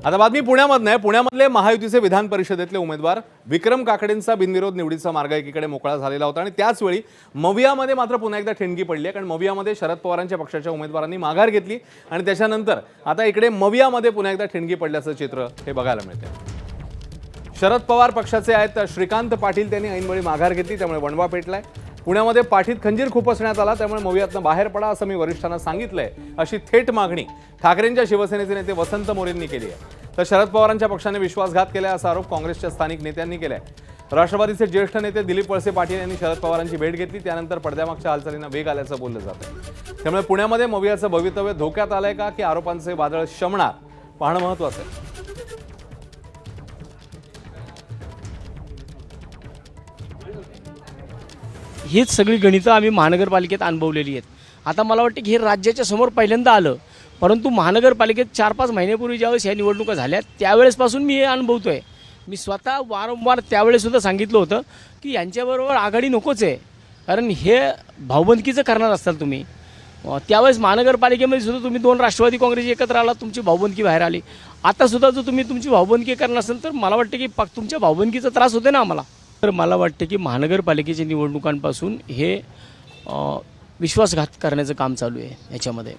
आता बातमी पुण्यामधून आहे। पुण्यामधले महायुतीचे विधान परिषदेतले उमेदवार विक्रम काकडेंचा बिनविरोध निवडीचा मार्ग एकीकडे मोकळा झालेला होता आणि त्याच वेळी मवियामध्ये मात्र पुन्हा एकदा ठिणगी पडली आहे। कारण मवियामध्ये शरद पवारांच्या पक्षाच्या उमेदवारांनी माघार घेतली आणि त्याच्यानंतर आता इकडे मवियामध्ये पुन्हा एकदा ठिणगी पडल्याचं चित्र हे बघायला मिळते। शरद पवार पक्षाचे आहेत श्रीकांत पाटील त्यांनी ऐनवेळी माघार घेतली, त्यामुळे वणवा पेटलाय। पुण्यामध्ये पाठीत खंजीर खुपसण्यात आला, त्यामुळे मवियातनं बाहेर पडा असं मी वरिष्ठांना सांगितलंय, अशी थेट मागणी ठाकरेंच्या शिवसेनेचे नेते वसंत मोरेंनी केली आहे। तर शरद पवारांच्या पक्षाने विश्वासघात केला असा आरोप काँग्रेसच्या स्थानिक नेत्यांनी केलाय। राष्ट्रवादीचे ज्येष्ठ नेते दिलीप वळसे पाटील यांनी शरद पवारांची भेट घेतली, त्यानंतर पडद्यामागच्या हालचालींना वेग आल्याचं बोललं जातंय। त्यामुळे पुण्यामध्ये मवियाचं भवितव्य धोक्यात आलंय का की आरोपांचे वादळ शमणार, पाहणं महत्त्वाचं आहे। हीच सगळी गणितं आम्ही महानगरपालिकेत अनुभवलेली आहेत। आता मला वाटतं की हे राज्याच्या समोर पहिल्यांदा आलं, परंतु महानगरपालिकेत 4-5 महिन्यापूर्वी ज्यावेळेस ह्या निवडणुका झाल्या त्यावेळेसपासून मी हे अनुभवतोय। मी स्वतः वारंवार त्यावेळेसुद्धा सांगितलं होतं की यांच्याबरोबर आघाडी नकोच आहे, कारण हे भाऊबंदकीचं करणार असाल तुम्ही। त्यावेळेस महानगरपालिकेमध्ये सुद्धा तुम्ही 2 राष्ट्रवादी काँग्रेस एकत्र आला, तुमची भाऊबंदकी बाहेर आली। आता सुद्धा जर तुम्ही तुमची भाऊबंदकी करणार असेल तर मला वाटतं की तुमच्या भाऊबंदकीचा त्रास होते ना आम्हाला। तर मला वाटतं की महानगरपालिकेच्या निवडणुकांपासून हे विश्वासघात करण्याचं काम चालू आहे याच्यामध्ये।